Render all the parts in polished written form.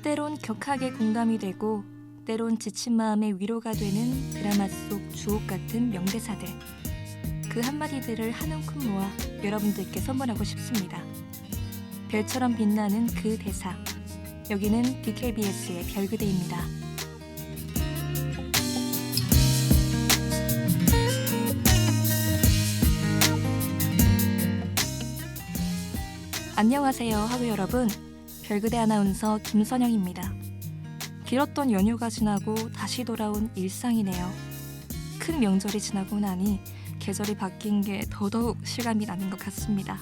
때론 격하게 공감이 되고 때론 지친 마음의 위로가 되는 드라마 속 주옥 같은 명대사들. 그 한마디들을 한 움큼 모아 여러분들께 선물하고 싶습니다. 별처럼 빛나는 그 대사. 여기는 DKBS의 별그대입니다. 안녕하세요 하루 여러분. 별그대 아나운서 김선영입니다. 길었던 연휴가 지나고 다시 돌아온 일상이네요. 큰 명절이 지나고 나니 계절이 바뀐 게 더더욱 실감이 나는 것 같습니다.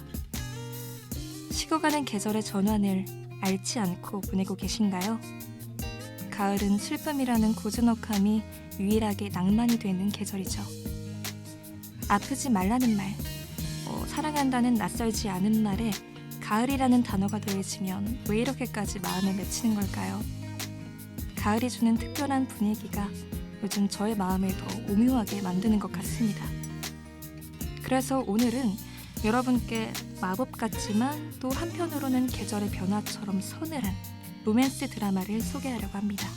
식어가는 계절의 전환을 앓지 않고 보내고 계신가요? 가을은 슬픔이라는 고즈넉함이 유일하게 낭만이 되는 계절이죠. 아프지 말라는 말, 사랑한다는 낯설지 않은 말에 가을이라는 단어가 더해지면 왜 이렇게까지 마음에 맺히는 걸까요? 가을이 주는 특별한 분위기가 요즘 저의 마음을 더 오묘하게 만드는 것 같습니다. 그래서 오늘은 여러분께 마법 같지만 또 한편으로는 계절의 변화처럼 서늘한 로맨스 드라마를 소개하려고 합니다.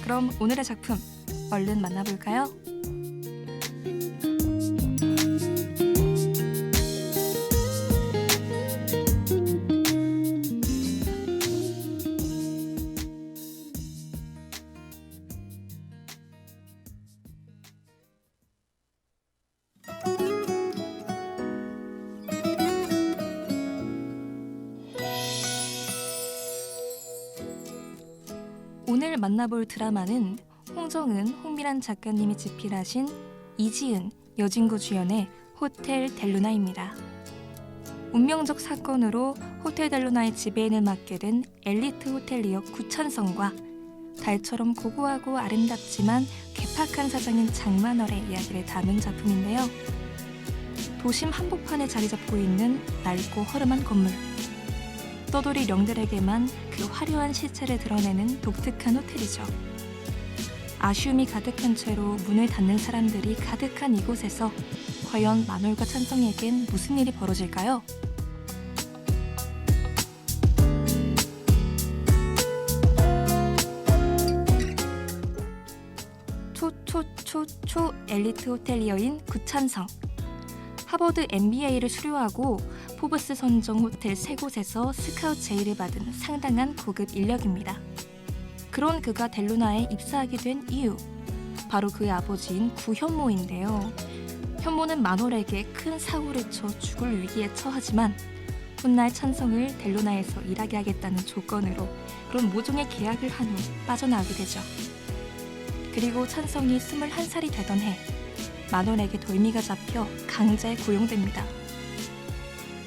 그럼 오늘의 작품 얼른 만나볼까요? 오늘 만나볼 드라마는 홍정은, 홍미란 작가님이 집필하신 이지은, 여진구 주연의 호텔 델루나입니다. 운명적 사건으로 호텔 델루나의 지배인을 맡게 된 엘리트 호텔리어 구찬성과 달처럼 고고하고 아름답지만 괴팍한 사장인 장만월의 이야기를 담은 작품인데요. 도심 한복판에 자리 잡고 있는 낡고 허름한 건물. 떠돌이 령들에게만 그 화려한 실체를 드러내는 독특한 호텔이죠. 아쉬움이 가득한 채로 문을 닫는 사람들이 가득한 이곳에서 과연 만월과 찬성에겐 무슨 일이 벌어질까요? 초 엘리트 호텔리어인 구찬성. 하버드 MBA를 수료하고 포브스 선정 호텔 3곳에서 스카우트 제의를 받은 상당한 고급 인력입니다. 그런 그가 델루나에 입사하게 된 이유, 바로 그의 아버지인 구현모인데요. 현모는 만월에게 큰 사고를 쳐 죽을 위기에 처하지만 훗날 찬성을 델루나에서 일하게 하겠다는 조건으로 그런 모종의 계약을 한 후 빠져나오게 되죠. 그리고 찬성이 21살이 되던 해 만월에게 돌미가 잡혀 강제 고용됩니다.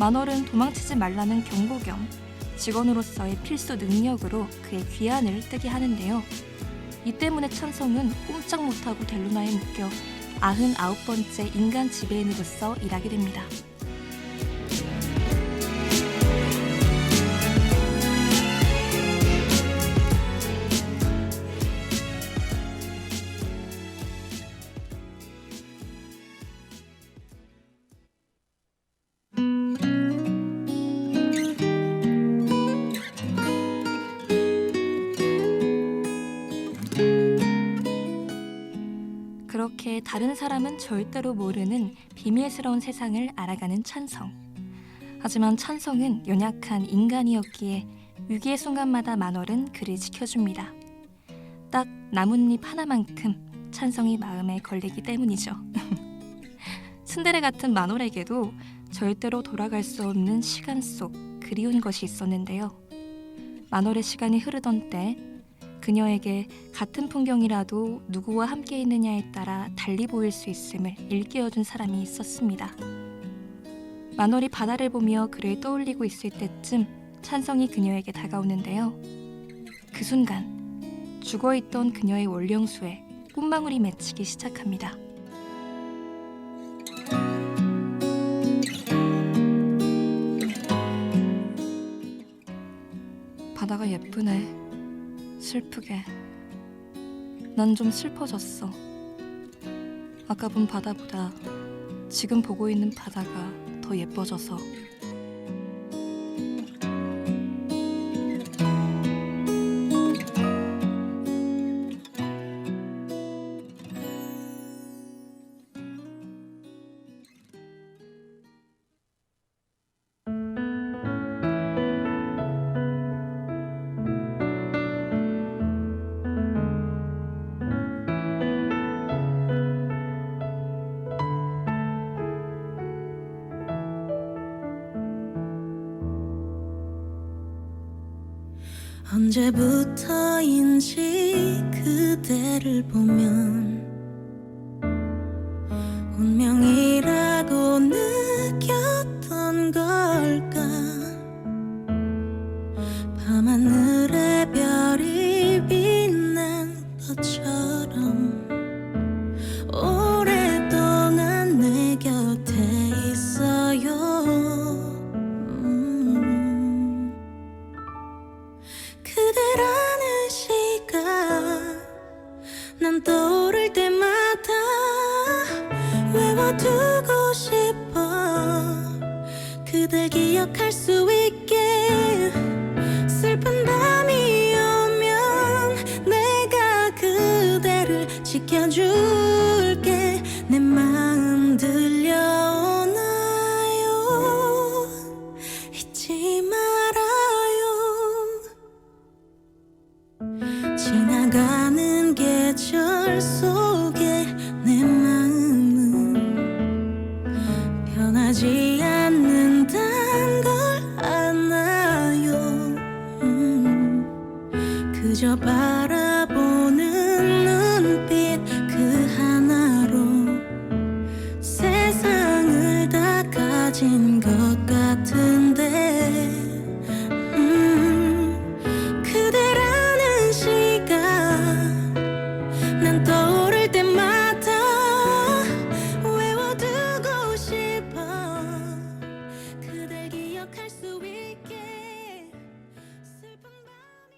만월은 도망치지 말라는 경고 겸 직원으로서의 필수 능력으로 그의 귀환을 뜨게 하는데요. 이 때문에 찬성은 꼼짝 못하고 델루나에 묶여 99번째 인간 지배인으로서 일하게 됩니다. 그렇게 다른 사람은 절대로 모르는 비밀스러운 세상을 알아가는 찬성. 하지만 찬성은 연약한 인간이었기에 위기의 순간마다 만월은 그를 지켜줍니다. 딱 나뭇잎 하나만큼 찬성이 마음에 걸리기 때문이죠. 츤데레 같은 만월에게도 절대로 돌아갈 수 없는 시간 속 그리운 것이 있었는데요. 만월의 시간이 흐르던 때 그녀에게 같은 풍경이라도 누구와 함께 있느냐에 따라 달리 보일 수 있음을 일깨워준 사람이 있었습니다. 만월이 바다를 보며 그를 떠올리고 있을 때쯤 찬성이 그녀에게 다가오는데요. 그 순간 죽어있던 그녀의 월령수에 꽃망울이 맺히기 시작합니다. 바다가 예쁘네. 슬프게. 난 좀 슬퍼졌어. 아까 본 바다보다 지금 보고 있는 바다가 더 예뻐져서. 언제부터인지 그대를 보면 운명이라고 느꼈던 걸까. 밤하늘에 별이 빛난 것처럼 오랫동안 내 곁에 있어요. 그대라는 시간 난 떠오를 때마다 외워두고 싶어. 그댈 기억할 수 있게. 슬픈 밤이 오면 내가 그대를 지켜줄게. 내 마음 들려오나요? 잊지 말아요. 지나가는 계절 속에 내 마음은 변하지 않는단 걸 아나요. 그저 바라보는 눈빛 그 하나로 세상을 다 가진 것 같은데. 그대라는 시간 난 떠오를 때마다 외워두고 싶어. 그댈 기억할 수 있게. 슬픈 밤이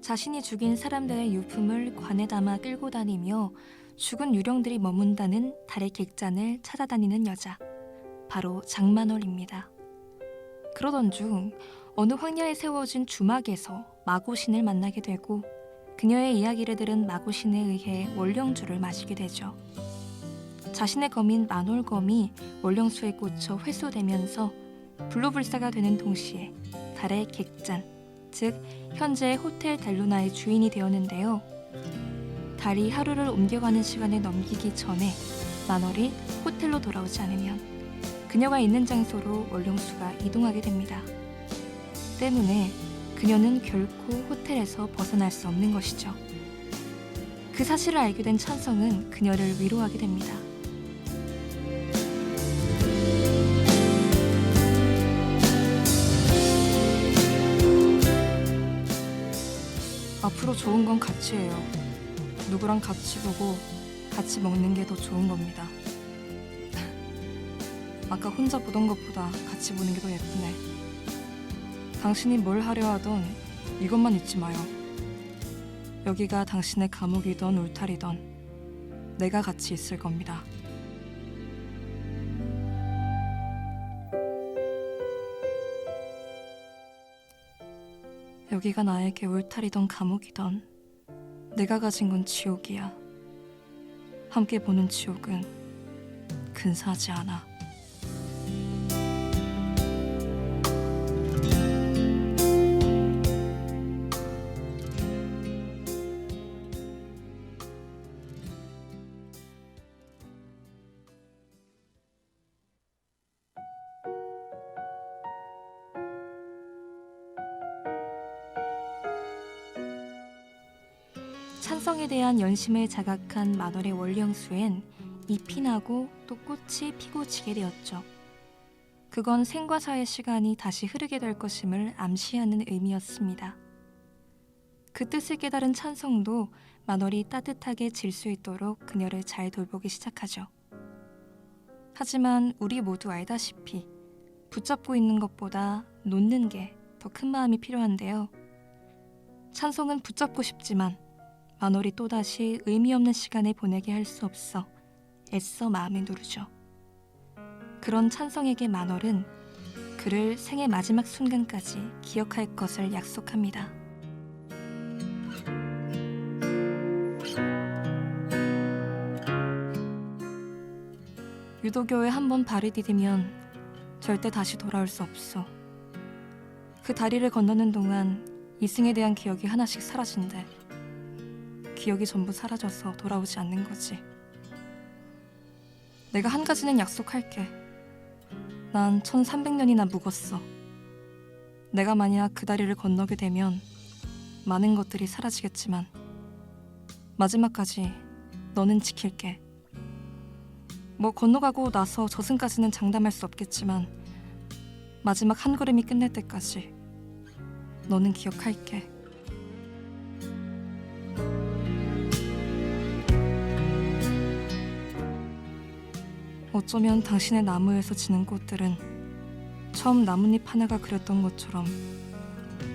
자신이 죽인 사람들의 유품을 관에 담아 끌고 다니며 죽은 유령들이 머문다는 달의 객잔을 찾아다니는 여자, 바로 장만월입니다. 그러던 중 어느 황야에 세워진 주막에서 마고신을 만나게 되고 그녀의 이야기를 들은 마고신에 의해 월령주를 마시게 되죠. 자신의 검인 만월검이 월령수에 꽂혀 회수되면서 불로불사가 되는 동시에 달의 객잔, 즉 현재 호텔 델루나의 주인이 되었는데요. 달이 하루를 옮겨가는 시간을 넘기기 전에 만월이 호텔로 돌아오지 않으면 그녀가 있는 장소로 월령수가 이동하게 됩니다. 때문에 그녀는 결코 호텔에서 벗어날 수 없는 것이죠. 그 사실을 알게 된 찬성은 그녀를 위로하게 됩니다. 앞으로 좋은 건 같이예요. 누구랑 같이 보고 같이 먹는 게 더 좋은 겁니다. 아까 혼자 보던 것보다 같이 보는 게 더 예쁘네. 당신이 뭘 하려 하던 이것만 잊지 마요. 여기가 당신의 감옥이던 울타리던 내가 같이 있을 겁니다. 여기가 나에게 울타리던 감옥이던 내가 가진 건 지옥이야. 함께 보는 지옥은 근사하지 않아. 찬성에 대한 연심을 자각한 만월의 월령수엔 잎이 나고 또 꽃이 피고 지게 되었죠. 그건 생과 사의 시간이 다시 흐르게 될 것임을 암시하는 의미였습니다. 그 뜻을 깨달은 찬성도 만월이 따뜻하게 질 수 있도록 그녀를 잘 돌보기 시작하죠. 하지만 우리 모두 알다시피 붙잡고 있는 것보다 놓는 게 더 큰 마음이 필요한데요. 찬성은 붙잡고 싶지만 만월이 또다시 의미 없는 시간을 보내게 할 수 없어 애써 마음을 누르죠. 그런 찬성에게 만월은 그를 생의 마지막 순간까지 기억할 것을 약속합니다. 유도교에 한번 발을 디디면 절대 다시 돌아올 수 없어. 그 다리를 건너는 동안 이승에 대한 기억이 하나씩 사라진대. 기억이 전부 사라져서 돌아오지 않는 거지. 내가 한 가지는 약속할게. 난 1300년이나 묵었어. 내가 만약 그 다리를 건너게 되면 많은 것들이 사라지겠지만 마지막까지 너는 지킬게. 뭐 건너가고 나서 저승까지는 장담할 수 없겠지만 마지막 한 걸음이 끝날 때까지 너는 기억할게. 어쩌면 당신의 나무에서 지는 꽃들은 처음 나뭇잎 하나가 그렸던 것처럼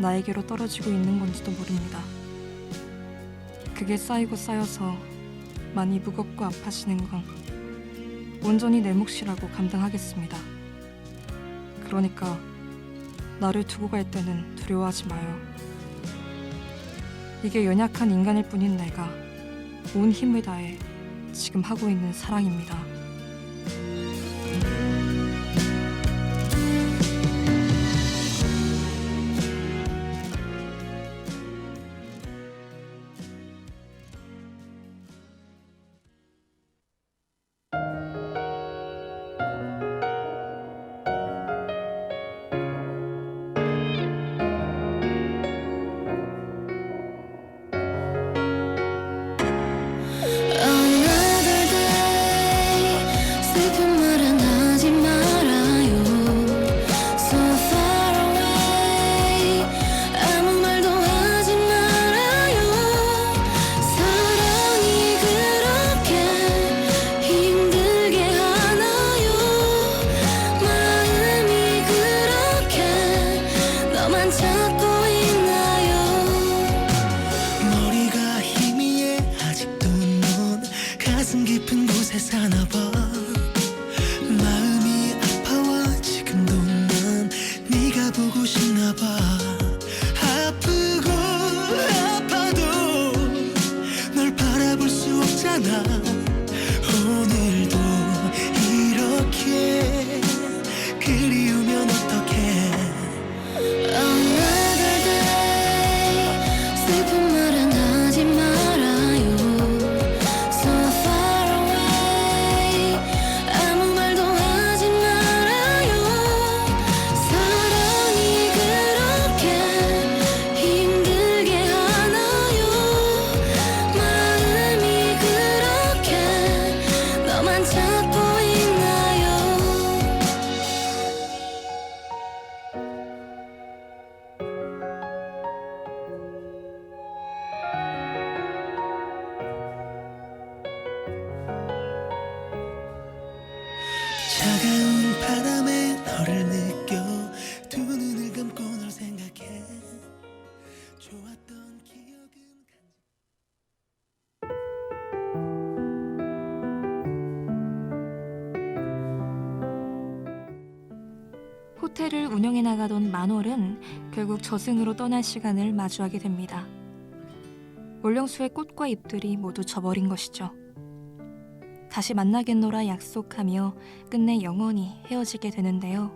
나에게로 떨어지고 있는 건지도 모릅니다. 그게 쌓이고 쌓여서 많이 무겁고 아파지는 건 온전히 내 몫이라고 감당하겠습니다. 그러니까 나를 두고 갈 때는 두려워하지 마요. 이게 연약한 인간일 뿐인 내가 온 힘을 다해 지금 하고 있는 사랑입니다. Another day 슬픈 말은 하지 말아요 So far away 아무 말도 하지 말아요 사랑이 그렇게 힘들게 하나요 마음이 그렇게 너만 찾고 있나요 머리가 희미해 아직도 넌 가슴 깊은 곳에 사나봐 마음이 아파와 지금도 난 네가 보고 싶나봐 아프고 아파도 널 바라볼 수 없잖아 오늘도 이렇게 그리우면 어떡해 Another day 슬픈 말은 하지 말아요 So far away 아무 말도 하지 말아요 사랑이 그렇게 힘들게 하나요 마음이 그렇게 너만 찾고 있나요 차가운 바람에 너를 느껴 두 눈을 감고 널 생각해 좋았던 기억은 호텔을 운영해 나가던 만월은 결국 저승으로 떠날 시간을 마주하게 됩니다. 올령수의 꽃과 잎들이 모두 져버린 것이죠. 다시 만나겠노라 약속하며 끝내 영원히 헤어지게 되는데요.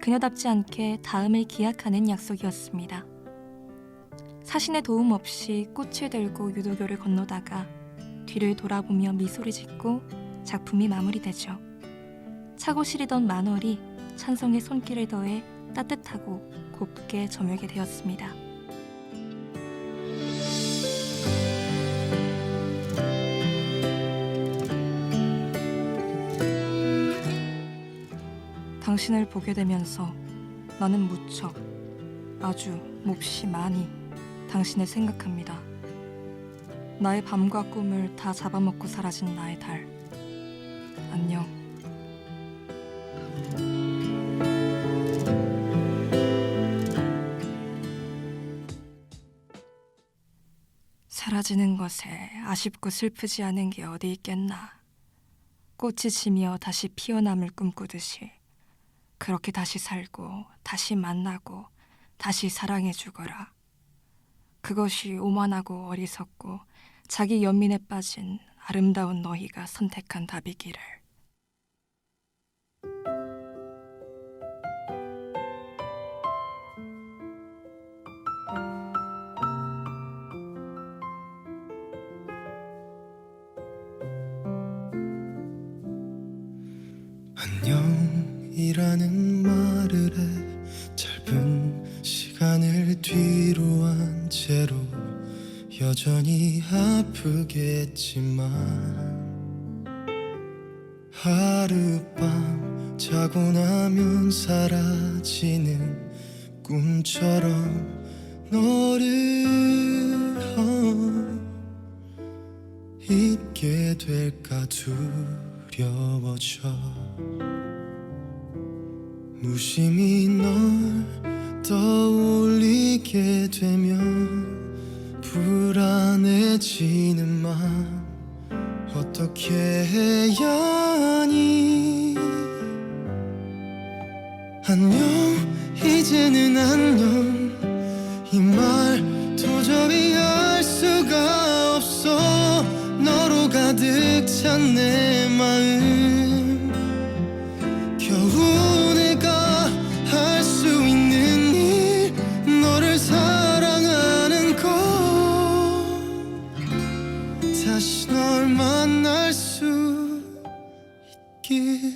그녀답지 않게 다음을 기약하는 약속이었습니다. 사신의 도움 없이 꽃을 들고 유도교를 건너다가 뒤를 돌아보며 미소를 짓고 작품이 마무리되죠. 차고 시리던 만월이 찬성의 손길을 더해 따뜻하고 곱게 저물게 되었습니다. 당신을 보게 되면서 나는 무척 아주 몹시 많이 당신을 생각합니다. 나의 밤과 꿈을 다 잡아먹고 사라진 나의 달. 안녕. 사라지는 것에 아쉽고 슬프지 않은 게 어디 있겠나. 꽃이 지며 다시 피어남을 꿈꾸듯이 그렇게 다시 살고 다시 만나고 다시 사랑해 주거라. 그것이 오만하고 어리석고 자기 연민에 빠진 아름다운 너희가 선택한 답이기를. 이라는 말을 해 짧은 시간을 뒤로 한 채로 여전히 아프겠지만 하룻밤 자고 나면 사라지는 꿈처럼 너를 잊게 될까 두려워져 무심히 널 떠올리게 되면 불안해지는 맘 어떻게 해야 하니 안녕 이제는 안녕 이 말 도저히 알 수가 없어 너로 가득 찬 내 마음 겨우 내가 할 수 있는 일 너를 사랑하는 것 다시 널 만날 수 있길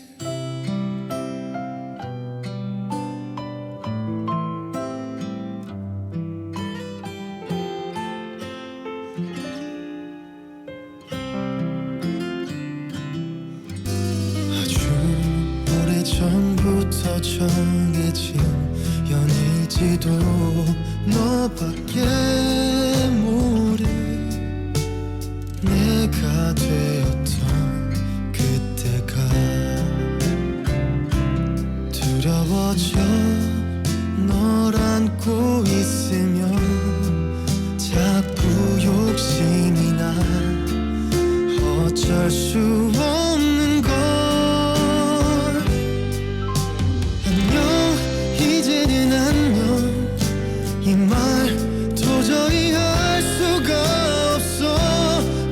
전부터 정해진 연일지도 너밖에 모를 내가 되었던 그때가 두려워져 널 안고 있으면 자꾸 욕심이 나 어쩔 수 없는 걸 이제는 안녕 이 말 도저히 할 수가 없어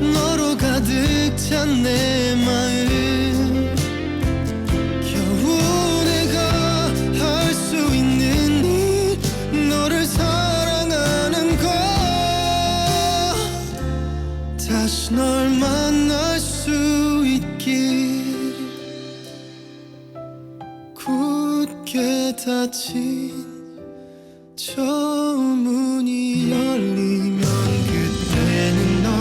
너로 가득 찬 내 마음 겨우 내가 할 수 있는 일 너를 사랑하는 것 다시 널 만날 수 있길 굳게 닫힌 저 문이 열리면 그때는 널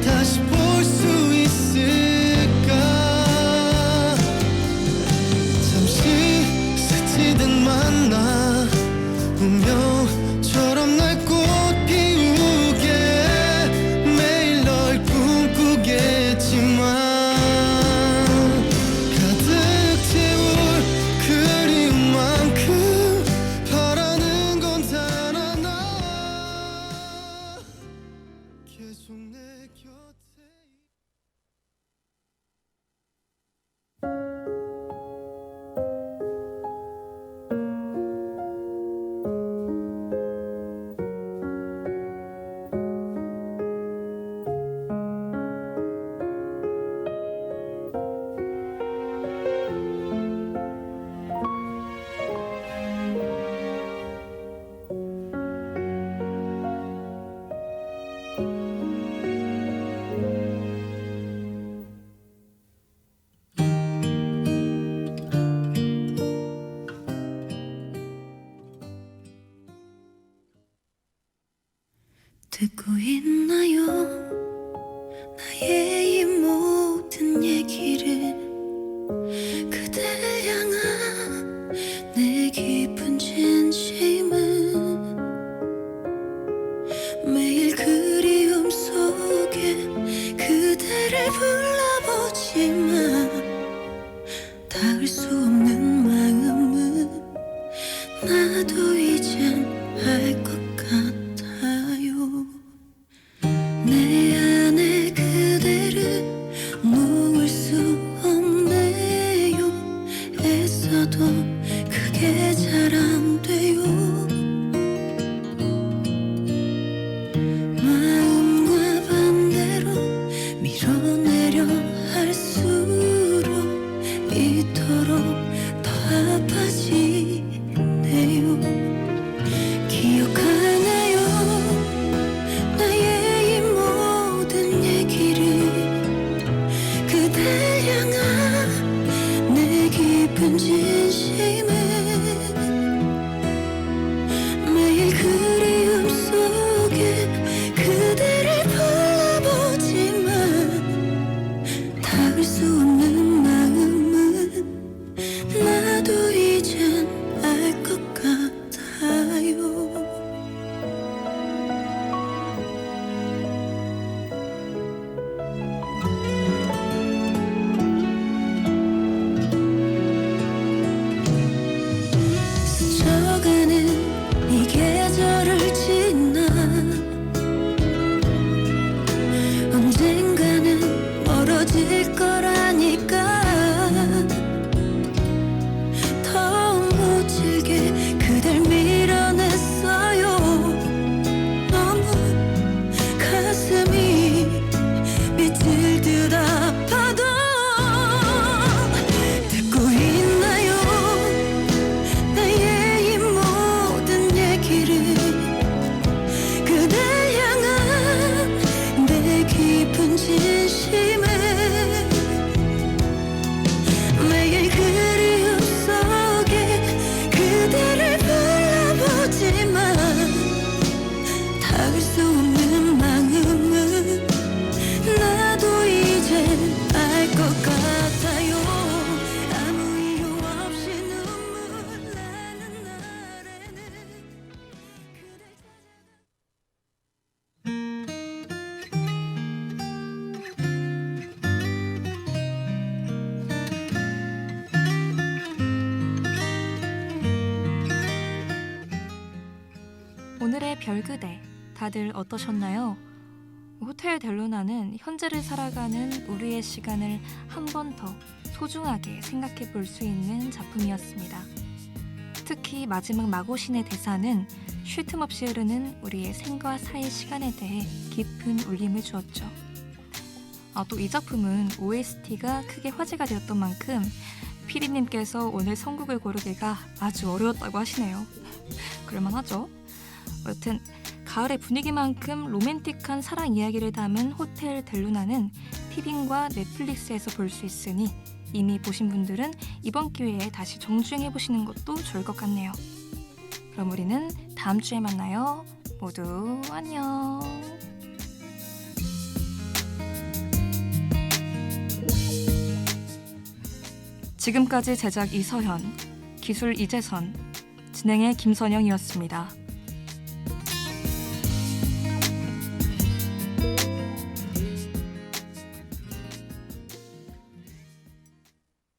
다시 볼 수 있을까 잠시 스치듯 만나 운명처럼 날 꽃 피우게 매일 널 꿈꾸겠지만 계속 내 곁에 듣고 있나요 나의 이 모든 얘기를 그댈 향한 내 깊은 진심은 매일 그리움 속에 그대를 불러보지만 닿을 수 없는 마음은 나도 이젠 알 것 같아요 내 안에 그대를 놓을 수 없네요 애써도 그게 잘 안 돼요 마음과 반대로 밀어내려 할 수 별그대, 다들 어떠셨나요? 호텔 델루나는 현재를 살아가는 우리의 시간을 한 번 더 소중하게 생각해 볼 수 있는 작품이었습니다. 특히 마지막 마고신의 대사는 쉴 틈 없이 흐르는 우리의 생과 사의 시간에 대해 깊은 울림을 주었죠. 또 이 작품은 OST가 크게 화제가 되었던 만큼 피디님께서 오늘 선곡을 고르기가 아주 어려웠다고 하시네요. 그럴만하죠? 여튼 가을의 분위기만큼 로맨틱한 사랑 이야기를 담은 호텔 델루나는 티빙과 넷플릭스에서 볼 수 있으니 이미 보신 분들은 이번 기회에 다시 정주행해보시는 것도 좋을 것 같네요. 그럼 우리는 다음 주에 만나요. 모두 안녕. 지금까지 제작 이서현, 기술 이재선, 진행의 김선영이었습니다.